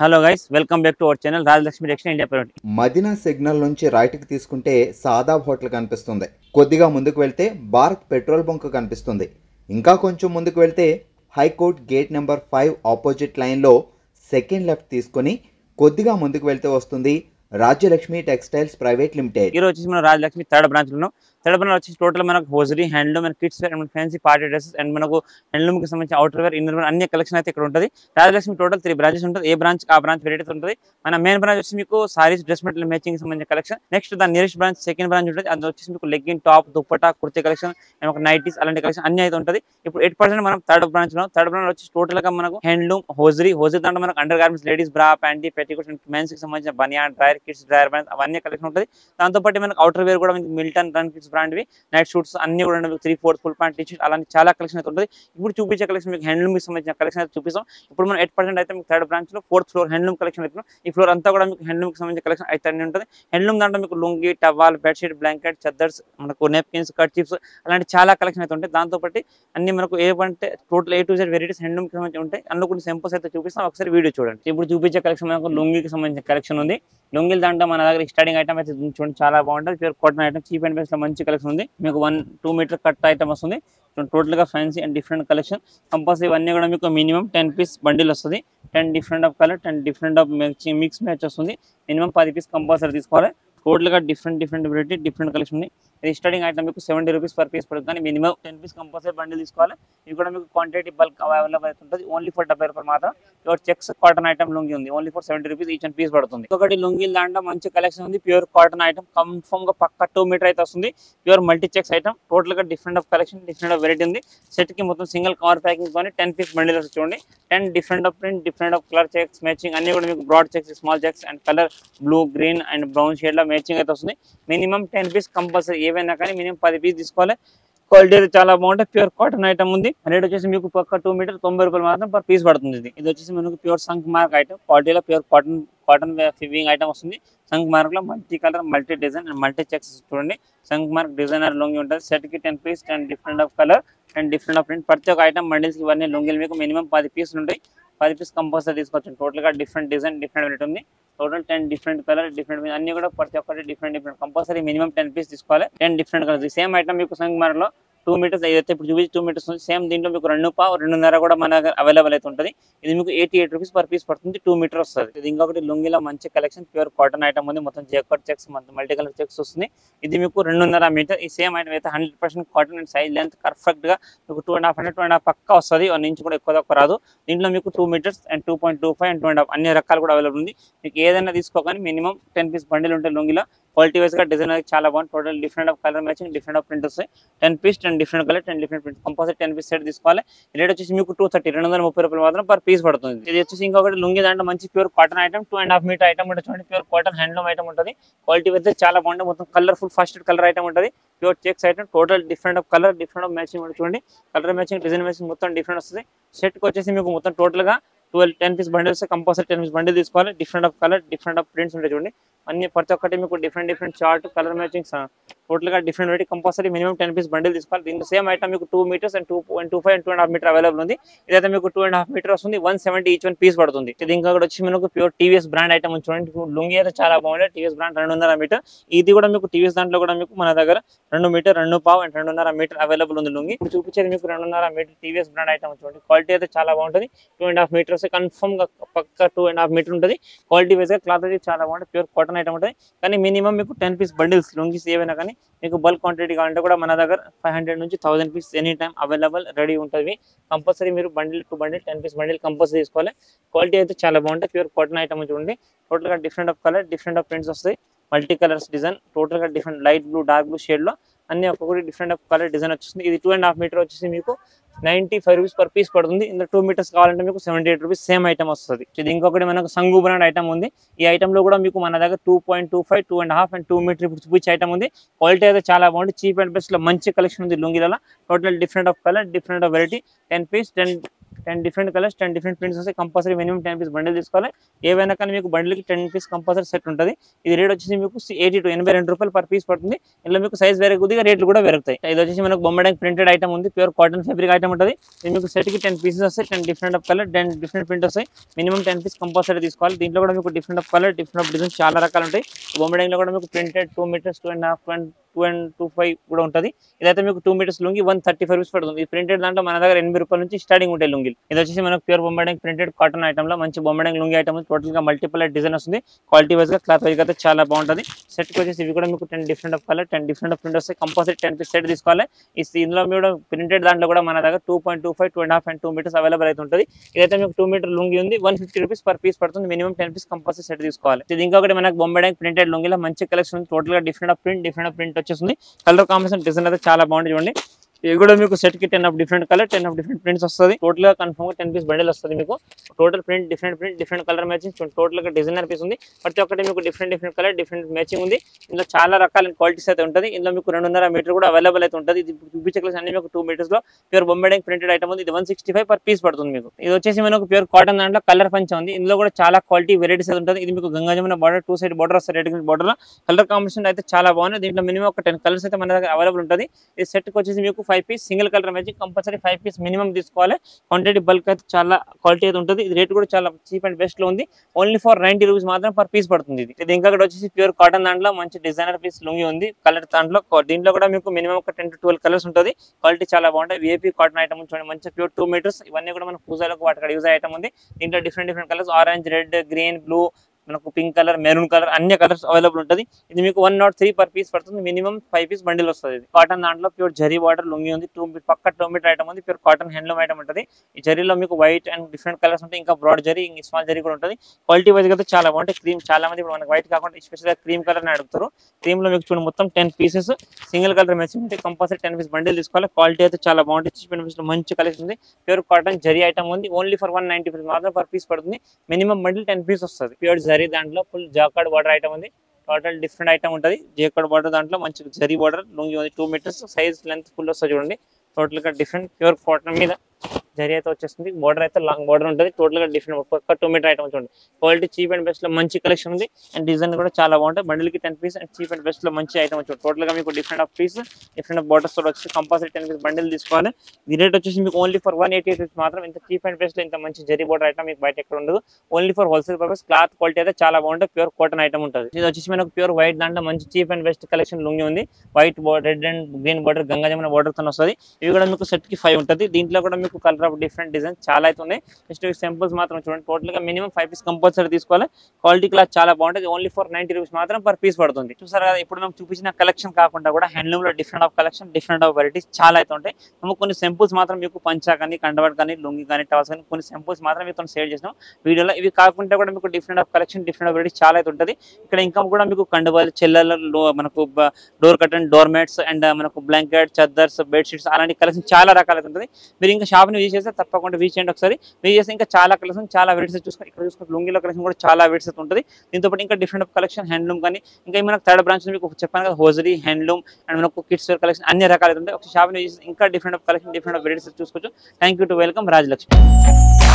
Hello guys, welcome back to our channel Rajalakshmi textile India private. Madina signal నుంచి రైట్కి తీసుకుంటే Shadab hotel కనిపిస్తుంది. కొద్దిగా ముందుకు వెళ్తే భారత్ పెట్రోల్ బంక్ కనిపిస్తుంది. ఇంకా కొంచెం ముందుకు వెళ్తే హైకోర్ట్ గేట్ నెంబర్ 5 ఆపోజిట్ లైన్లో సెకండ్ లెఫ్ట్ తీసుకొని కొద్దిగా ముందుకు వెళ్తే వస్తుంది రాజ్యలక్ష్మి టెక్స్టైల్స్ ప్రైవేట్ లిమిటెడ్. ఈ రోజు వచ్చేసి మనం రాజలక్ష్మి థర్డ్ బ్రాంచ్ లో వచ్చేసి టోటల్ మనకు hosiery, handloom and kids wear and fancy party dresses and మనకు హ్యాండ్లూమ్ కి సంబంధించి అవుటర్ వేర్, ఇన్నర్ వేర్ అన్ని కలెక్షన్ అయితే ఇక్కడ ఉంటుంది. రాజలక్ష్మి టోటల్ 3 బ్రాంచెస్ ఉంటుంది. ఏ బ్రాంచ్ ఆ బ్రాంచ్ వెరైటీస్ ఉంటుంది. మన మెయిన్ బ్రాంచ్ వచ్చి మీకు సారీస్, డ్రెస్ మెటీరియల్ మ్యాచింగ్ కి సంబంధించిన కలెక్షన్. నెక్స్ట్ దాని నియరెస్ట్ బ్రాంచ్ సెకండ్ బ్రాంచ్ ఉంటుంది. అది వచ్చేసి మీకు legging, top, dupatta, kurti collection and ఒక నైటీస్ అలాంటి కలెక్షన్ అన్ని అయితే ఉంటుంది. ఇప్పుడు 8% మనం థర్డ్ బ్రాంచ్ వచ్చి టోటల్ గా మనకు హ్యాండ్లూమ్, హోజరీ దాంట్లో మనకు under garments, ladies bra, panty, petticoats and men's కి సంబంధించిన బనియాన్, డ్రైర్, కిడ్స్ డ్రైర్ బ్రాండ్స్ అవన్నీ కలెక్షన్ ఉంటుంది. దాంతో పాటు మనకు అవుటర్ వేర్ కూడా మిల్టన్, రన్ కిడ్స్ బ్రాండ్వి, నైట్ షూట్స్ అన్ని కూడా 3/4 ఫుల్ ప్యాంట్, టీ షర్ట్ అలాంటి చాలా కలెక్షన్ అయితే ఉంటుంది. ఇప్పుడు చూపించే కలెక్షన్ మీకు హ్యాండ్లూమ్ కి సంబంధించిన కలెక్షన్ అయితే చూపిస్తాం. ఇప్పుడు మనం 8% అయితే మీకు థర్డ్ బ్రాంచ్ లో 4th ఫ్లోర్ హ్యాండ్లూమ్ కలెక్షన్ అయితే ఈ ఫ్లోర్ అంతా కూడా మీకు హ్యాండ్లూమ్ కి సంబంధించిన కలెక్షన్ అయితే అన్ని ఉంటుంది. హ్యాండ్లూమ్ దాంట్లో మీకు లుంగి, టవాల్, బెడ్షీట్, బ్లాంకెట్, చద్దర్స్, మనకు నెప్కిన్స్, కట్ చిప్స్ అలాంటి చాలా కలెక్షన్ అయితే ఉంటాయి. దాంతో పాటు అన్ని మనకు ఏమంటే total A to Z varieties handloom కి సంబంధించి ఉంటాయి. అందులో కొన్ని సింపుల్స్ అయితే చూపిస్తాం, ఒకసారి వీడియో చూడండి. ఇప్పుడు చూపించే కలెక్షన్ మనకు లుంగికి సంబంధించిన కలెక్షన్ ఉంది. లుంగిల్ దాంట్లో మన దగ్గర స్టార్టింగ్ ఐటమ్ అయితే చూడండి, చాలా బాగుంటుంది. Pure cotton item, cheap and best లో మంచి కలెక్షన్ ఉంది. మీకు 1-2 మీటర్ కట్ ఐటమ్ వస్తుంది. టోటల్ గా fancy and different collection. Compulsory ఇవన్నీ కూడా మీకు మినిమం 10 పీస్ బండిల్ వస్తుంది. 10 different of colour, 10 different of mix match వస్తుంది. మినిమం 10 పీస్ కంపల్సరీ తీసుకోవాలి. టోటల్ గా డిఫరెంట్ వెరైటీ, డిఫరెంట్ కలెక్షన్ ఉంది. ఇది స్టార్టింగ్ ఐటమ్ మీకు 70 రూపీస్ పర్ పీస్ పడుతుంది. కానీ మినిమం 10 పీస్ కంపల్సరీ బండిల్ తీసుకోవాలి. ఇది కూడా మీకు క్వాంటిటీ బల్క్ అవైలబుల్ అవుతుంది. ఓన్లీ ఫర్ 70 రూపాయలు మాత్రం. Pure checks cotton item lungi ఉంది. Only for 70 rupees each and piece పడుతుంది. ఒకటి లుంగిల్ దాంట్లో మంచి కలెక్షన్ ఉంది. ప్యూర్ కాటన్ ఐటమ్ కన్ఫర్మ్ గా పక్క 2 మీటర్ అయితే వస్తుంది. Pure multi checks item. Total గా different of collection, different of variety set. సెట్ కి మొత్తం సింగిల్ కవర్ ప్యాకింగ్ తో 10 పీస్ బండిల్ వస్తుంది. చూడండి, 10 different of print, different of colour checks matching అన్ని కూడా మీకు broad checks, small checks and colour blue, green and brown shade లో మ్యాచింగ్ అయితే వస్తుంది. Minimum 10 piece compulsory. ఏవైనా కానీ మినిమం 10 పీస్ తీసుకోవాలి. క్వాలిటీ అయితే చాలా బాగుంటుంది. ప్యూర్ కాటన్ ఐటమ్ ఉంది. రేట్ వచ్చేసి మీకు పక్క 2 మీటర్ 90 రూపాయలు మాత్రం పర్ పీస్ పడుతుంది. ఇది వచ్చేసి మనకు ప్యూర్ సంక్ మార్క్ ఐటమ్. క్వాలిటీలో ప్యూర్ కాటన్ ఫివింగ్ ఐటమ్ వస్తుంది. సంక్ మార్క్ లో multi colour, multi design and multi checks చూడండి. సంక్ మార్క్ డిజైనర్ లొంగి ఉంటుంది. సెట్ కి 10 piece, 10 different of colour and different of print. ప్రతి ఒక్క ఐటమ్ బండిల్స్ ఇవన్నీ లొంగిలు మీకు మినిమం 10 పీసులు ఉంటాయి. 10 పీస్ కంపల్సరీ తీసుకోవచ్చు. టోటల్ గా డిఫరెంట్ డిజైన్, డిఫరెంట్ రేట్ ఉంది. టోటల్ 10 డిఫరెంట్ కలర్, డిఫరెంట్ అన్ని కూడా ప్రతి ఒక్కటి డిఫరెంట్ కంపల్సరీ మినిమం 10 పీస్ తీసుకోవాలి. 10 డిఫరెంట్ కలర్స్. సేమ్ ఐటమ్ మీకు సంక్ మార్క్ లో 2 మీటర్స్ ఏదైతే ఇప్పుడు చూపించి 2 మీటర్స్ ఉంది. సేమ్ దీంట్లో మీకు 2.5-2.5 కూడా మన దగ్గర అవైలబుల్ అయితే ఉంటుంది. ఇది మీకు 88 రూపీస్ పర్ పీస్ పడుతుంది. 2 మీటర్ వస్తుంది. ఇది ఇంకొకటి లుంగిలో మంచి కలెక్షన్. ప్యూర్ కాటన్ ఐటమ్ ఉంది. మొత్తం జేకట్ చెక్స్, మల్టీ కలర్ చెక్స్ వస్తుంది. ఇది మీకు 2.5 మీటర్. ఈ సేమ్ ఐటమ్ అయితే 100% cotton and size length perfect గా మీకు 2.5 పక్కా వస్తుంది. 1 ఇంచ్ కూడా ఎక్కువ తక్కువ రాదు. దీంట్లో మీకు 2 మీటర్స్ అండ్ 2.25 అండ్ 2.5 అన్ని రకాలు కూడా అవైలబుల్ ఉంది. మీకు ఏదైనా తీసుకోగానే మినిమం 10 పీస్ బండిల్ ఉంటాయి లుంగిలో. క్వాలిటీ వైజ్ గా డిజైన్ అయితే చాలా బాగుంది. Total different of colour matching, different of print వస్తాయి. 10 piece, 10 different colour, 10 different print compulsory 10 piece set తీసుకోవాలి. రేట్ వచ్చేసి మీకు 230 రూపాయలు మాత్రం పర్ పీస్ పడుతుంది. ఇది వచ్చేసి ఇంకొకటి లుంగి దాంట్లో మంచి pure cotton item. 2.5 metre item ఉంటుంది. చూడండి, ప్యూర్ కాటన్ హ్యాండ్లూమ్ ఐటమ్ ఉంటుంది. క్వాలిటీ అయితే చాలా బాగుంటుంది. మొత్తం కలర్ఫుల్ ఫస్ట్ కలర్ ఐటమ్ ఉంటుంది. Pure checks item. Total different of colour, different of matching ఉంటుంది. చూడండి, కలర్ మ్యాచింగ్, డిజైన్ మ్యాచింగ్ మొత్తం డిఫరెంట్ వస్తుంది. సెట్ కి వచ్చేసి మీకు మొత్తం టోటల్ గా 10 piece bundles compulsory 10 piece bundle తీసుకోవాలి. Different of colour, different of prints ఉంటాయి. చూడండి, అన్ని ప్రతి ఒక్కటి మీకు different chart, colour matching total గా different variety compulsory minimum 10 piece bundle తీసుకోవాలి. దీంట్లో సేమ్ ఐటమ్ మీకు 2 metres and 2.25 and 2.5 metre available ఉంది. ఇదైతే మీకు 2.5 మీటర్ వస్తుంది. 170 ఈచ్ 1 పీస్ పడుతుంది. ఇది ఇంకొకటి వచ్చి మనకు ప్యూర్ టీవీఎస్ బ్రాండ్ ఐటమ్ చూడండి. లుంగి అయితే చాలా బాగుంది. TVS brand 2.5 metre. ఇది కూడా మీకు టీవీఎస్ దాంట్లో కూడా మీకు మన దగ్గర 2 మీటర్, 2.5 అండ్ 2.5 మీటర్ అవైలబుల్ ఉంది లుంగి. ఇప్పుడు చూపించేది మీకు 2.5 మీటర్ టీవీఎస్ బ్రాండ్ ఐటమ్ చూడండి. క్వాలిటీ అయితే చాలా బాగుంటుంది. 2.5 మీటర్స్ కన్ఫర్మ్ గా పక్క 2.5 మీటర్ ఉంటుంది. క్వాలిటీ వైజ్ గా క్లాత్ అయితే చాలా బాగుంటుంది. ప్యూర్ కాటన్ ఐటమ్ ఉంటుంది. కానీ మినిమం మీకు 10 పీస్ బండిల్స్ లుంగిస్ ఏవైనా కానీ మీకు బల్క్ క్వాంటిటీ కావాలంటే కూడా మన దగ్గర 500 నుంచి 1000 piece any time available ready ఉంటుంది. కంపల్సరీ మీరు bundle to bundle 10 piece bundle compulsory తీసుకోవాలి. క్వాలిటీ అయితే చాలా బాగుంటుంది. ప్యూర్ కాటన్ ఐటమ్ చూడండి. టోటల్ గా different of colour, different of prints వస్తాయి. Multi colours design. టోటల్ గా different light blue, dark blue shade లో అన్ని ఒక్కొక్కటి డిఫరెంట్ ఆఫ్ కలర్ డిజైన్ వచ్చేసింది. ఇది 2.5 మీటర్ వచ్చేసి మీకు 95 రూపీస్ పర్ పీస్ పడుతుంది. ఇందులో 2 మీటర్స్ కావాలంటే మీకు 78 రూపీస్ సేమ్ ఐటమ్ వస్తుంది. ఇది ఇంకొకటి మనకు సంగు బ్రాండ్ ఐటమ్ ఉంది. ఈ ఐటమ్ లో కూడా మీకు మన దగ్గర 2.25, 2.5 అండ్ 2 మీటర్ ఇప్పుడు చూపించే ఐటమ్ ఉంది. క్వాలిటీ అయితే చాలా బాగుంది. చీప్ అండ్ బెస్ట్ లో మంచి కలెక్షన్ ఉంది లుంగిలలో. Total different of colour, different of variety. 10 piece, 10 10 different colours 10 different prints వస్తాయి. కంపల్సరీ మినిమం 10 పీస్ బండిల్ తీసుకోవాలి. ఏవైనా కానీ మీకు బండిల్కి 10 పీస్ కంపల్సరీ సెట్ ఉంటుంది. ఇది రేట్ వచ్చేసి మీకు 80 to 82 రూపాయలు పర్ పీస్ పడుతుంది. ఇందులో మీకు సైజ్ వేరే కొద్దిగా రేట్లు కూడా పెరుగుతాయి. ఇది వచ్చేసి మనకు బొమ్మడానికి ప్రింటెడ్ ఐటమ్ ఉంది. ప్యూర్ కాటన్ ఫ్యాబ్రిక్ ఐటమ్ ఉంటుంది. ఇది మీకు సెట్ కి 10 పీసెస్ వస్తాయి. 10 different of colour 10 different print వస్తాయి. మినిమం 10 పీస్ కంపల్సరీ తీసుకోవాలి. దీంట్లో కూడా మీకు different of colour different of designs చాలా రకాలు ఉంటాయి. బొమ్మడానికి లో కూడా మీకు ప్రింటెడ్ 2 మీటర్స్ 2.5 2.25 కూడా ఉంటుంది. ఇదైతే మీకు 2 మీటర్స్ లుంగి 135 రూపీస్ పడుతుంది. ఈ ప్రింటెడ్ దాంట్లో మన దగ్గర 8 రూపాయల నుంచి స్టార్టింగ్ ఉంటాయి లుంగిలు. ఇది వచ్చేసి మనకు ప్యూర్ బొమ్మడానికి ప్రింటెడ్ కాటన్ ఐటమ్ లో మంచి బొమ్మడానికి లుంగి ఐటమ్ టోటల్ గా మల్టిపుల్ డిజైన్ వస్తుంది. క్వాలిటీ వైజ్ గా క్లాత్ వైజ్ గా చాలా బాగుంటుంది. సెట్ కి వచ్చేసి ఇవి కూడా మీకు 10 different of colour 10 different of print వస్తాయి. కంపల్సరీ 10 పీస్ సెట్ తీసుకోవాలి. ఇందులో మీరు ప్రింటెడ్ దాంట్లో కూడా మన దగ్గర 2.25 2.5 and 2 మీటర్స్ అవైలబుల్ అయితే ఉంటుంది. ఇదైతే మీకు 2 మీటర్ లుంగి ఉంది. 150 రూపీస్ పర్ పీస్ పడుతుంది. మినిమం 10 పీస్ కంపల్సరీ సెట్ తీసుకోవాలి. ఇది ఇంకొకటి మనకు బొమ్మడానికి ప్రింటెడ్ లుంగిలో మంచి కలెక్షన్ ఉంది. టోటల్ గా డిఫరెంట్ ఆఫ్ ప్రింట్ వచ్చేస్తుంది. కలర్ కాంబినేషన్ డిజైన్ అయితే చాలా బాగుంటుంది. చూడండి ఇది కూడా మీకు సెట్ కి 10 of different colour 10 of different prints వస్తుంది. టోటల్ గా కన్ఫర్మ్ గా 10 పీస్ బండిల్ వస్తుంది. మీకు total print different colour matching total గా డిజైన్ అనిపిస్తుంది. ప్రతి ఒక్కటి మీకు డిఫరెంట్ కలర్ డిఫరెంట్ మ్యాచింగ్ ఉంది. ఇందులో చాలా రకాల క్వాలిటీస్ అయితే ఉంటుంది. ఇందులో మీకు 2.5 మీటర్ కూడా అవైలబుల్ అయితే ఉంటుంది. ఇది చూపించే కలర్స్ అన్ని మీకు 2 మీటర్స్ లో ప్యూర్ బొమ్మడానికి ప్రింటెడ్ ఐటమ్ ఉంది. ఇది 165 పర్ పీస్ పడుతుంది. మీకు ఇది వచ్చేసి మనకు ప్యూర్ కాటన్ దాంట్లో కలర్ పంచ ఉంది. ఇందులో కూడా చాలా క్వాలిటీ వెరైటీస్ అయితే ఉంటుంది. ఇది మీకు Ganga Jamuna border 2 side border వస్తుంది. రెడ్ బార్డర్ లో కలర్ కాంబినేషన్ అయితే చాలా బాగుంది. దీంట్లో మినిమం ఒక 10 కలర్స్ అయితే మన దగ్గర అవైలబుల్ ఉంటుంది. ఈ సెట్ కి వచ్చేసి మీకు 5 piece single colour matching compulsory 5 piece minimum తీసుకోవాలి. క్వాంటిటీ బల్క్ అయితే చాలా క్వాలిటీ అయితే ఉంటుంది. ఇది రేట్ కూడా చాలా చీప్ అండ్ బెస్ట్ లో ఉంది. ఓన్లీ ఫర్ 90 రూపీస్ మాత్రం పర్ పీస్ పడుతుంది. ఇది ఇంకా వచ్చేసి ప్యూర్ కాటన్ దాంట్లో మంచి డిజైనర్ పీస్ లుంగి ఉంది. కలర్ దీంట్లో కూడా మీకు మినిమం ఒక 10 to 12 కలర్స్ ఉంటుంది. క్వాలిటీ చాలా బాగుంటాయి. విఐపీ కాటన్ ఐటమ్ చూడండి మంచి ప్యూర్ 2 మీటర్స్. ఇవన్నీ కూడా మన పూజలకు వాటికి యూజ్ ఐటమ్ ఉంది. దీంట్లో different colours orange red green blue మనకు పింక్ కలర్ మెరూన్ కలర్ అన్ని కలర్స్ అవైలబుల్ ఉంటుంది. ఇది మీకు 103 పర్ పీస్ పడుతుంది. మినిమం 5 పీస్ బండిల్ వస్తుంది. ఇది కాటన్ దాంట్లో ప్యూర్ జరీ బార్డర్ లుంగి ఉంది. 2 మీటర్ ఐటమ్ ఉంది. ప్యూర్ కాటన్ హ్యాండ్లూమ్ ఐటమ్ ఉంటుంది. ఈ జరీలో మీకు వైట్ అండ్ డిఫరెంట్ కలర్స్ ఉంటాయి. ఇంకా బ్రాడ్ జరీ స్మాల్ జరీ కూడా ఉంటుంది. క్వాలిటీ వైజ్ అయితే చాలా బాగుంటాయి. క్రీమ్ చాలా మంది ఇప్పుడు మనకి వైట్ కాకుండా స్పెషల్ గా క్రీమ్ కలర్ ని అడుగుతారు. క్రీమ్ లో మీకు చూడండి మొత్తం 10 పీసెస్ సింగిల్ కలర్ మ్యాచింగ్ ఉంటే కంపల్సరీ 10 పీస్ బండిల్ తీసుకోవాలి. క్వాలిటీ అయితే చాలా బాగుంటుంది. చీప్ అండ్ బెస్ట్ మంచి కలెక్షన్ ఉంది. ప్యూర్ కాటన్ జరీ ఐటమ్ ఉంది. ఓన్లీ ఫర్ 190 రూపీస్ మాత్రం పర్ పీస్ పడుతుంది. మినిమం బండిల్ 10 పీస్ వస్తుంది. ప్యూర్ జరీ దాంట్లో ఫుల్ జాకార్డ్ బార్డర్ ఐటమ్ ఉంది. టోటల్ డిఫరెంట్ ఐటమ్ ఉంటుంది. జాకార్డ్ బార్డర్ దాంట్లో మంచి జరీ బార్డర్ లుంగి ఉంది. 2 మీటర్స్ సైజ్ లెంత్ ఫుల్ వస్తుంది. చూడండి టోటల్ గా డిఫరెంట్ ప్యూర్ కాటన్ మీద జరీ అయితే వచ్చేస్తుంది. బార్డర్ అయితే లాంగ్ బార్డర్ ఉంటుంది. టోటల్ గా డిఫరెంట్ ఒక్క 2 మీటర్ ఐటమ్ చూడండి. క్వాలిటీ చీప్ అండ్ బెస్ట్ లో మంచి కలెక్షన్ ఉంది. అండ్ డిజైన్ కూడా చాలా బాగుంటాయి. బండిల్ కి 10 piece and cheap and best లో మంచి ఐటమ్ వచ్చి టోటల్ గా మీకు different of piece different borders తో వచ్చి కంపల్సరీ 10 పీస్ బండిల్ తీసుకోవాలి. ఈ రేట్ వచ్చేసి మీకు ఓన్లీ ఫర్ 188 రూపీస్ మాత్రం. ఇంత చీప్ అండ్ బెస్ట్ లో ఇంత మంచి జరీ బార్డర్ ఐటమ్ మీకు బయట ఎక్కడ ఉండదు. Only for wholesale purpose. Cloth quality అయితే చాలా బాగుంటుంది. ప్యూర్ కాటన్ ఐటమ్ ఉంటుంది. ఇది వచ్చేసి మనకు ప్యూర్ వైట్ దాంట్లో మంచి cheap and best collection lungi ఉంది. White red and green border Ganga Jamuna border తో వస్తుంది. ఇవి కూడా మీకు సెట్ కి 5 ఉంటుంది. దీంట్లో కూడా మీకు కలర్ ఆఫ్ డిఫరెంట్ డిజైన్ చాలా అయితే ఉన్నాయి. జస్ట్ సింపుల్స్ మాత్రం చూడండి. టోటల్ గా మినిమం 5 పీస్ కంపల్సరీ తీసుకోవాలి. క్వాలిటీ క్లాత్ చాలా బాగుంటుంది. ఓన్లీ ఫర్ 90 రూపీస్ మాత్రం పర్ పీస్ పడుతుంది. చూసారు కదా ఇప్పుడు మేము చూపించిన కలెక్షన్ కాకుండా కూడా హ్యాండ్లూమ్ లో different of collection different of varieties చాలా అయితే ఉంటాయి. మేము కొన్ని సింపుల్స్ మాత్రం మీకు పంచా కానీ కండవట్ కానీ లుంగి కానీ టవల్స్ కానీ కొన్ని సింపుల్స్ మాత్రం మీకు షేర్ చేసినాం వీడియోలో. ఇవి కాకుండా కూడా మీకు different of collection different of varieties చాలా అయితే ఉంటుంది. ఇక్కడ ఇంకా కూడా మీకు కండవాలు చెల్లెలు మనకు door curtain door mats and మనకు బ్లాంకెట్ చద్దర్స్ బెడ్షీట్స్ అలాంటి కలెక్షన్ చాలా రకాలు ఉంటుంది. మీరు ఇంకా షాప్ ని విజిట్ చేస్తే తప్పకుండా విజిట్ చేయండి ఒకసారి. విజిట్ చేస్తే ఇంకా చాలా కలెక్షన్ చాలా వెరైటీస్ చూసుకొని ఇక్కడ చూసుకుంటే లుంగిలో కలెక్షన్ కూడా చాలా వెరైటీస్ ఉంటుంది. దీంతో పాటు ఇంకా డిఫరెంట్ ఆఫ్ కలెక్షన్ హ్యాండ్లూమ్ కానీ ఇంకా మనకు థర్డ్ బ్రాంచ్ మీకు చెప్పాను కదా హోజరీ హ్యాండ్లూమ్ అండ్ మనకు కిడ్స్ వేర్ కలెక్షన్ అన్ని రకాలు ఉంటాయి. ఒక షాప్ ని విజిట్ ఇంకా different of collection different of varieties చూసుకోవచ్చు. Thank you to welcome Rajalakshmi.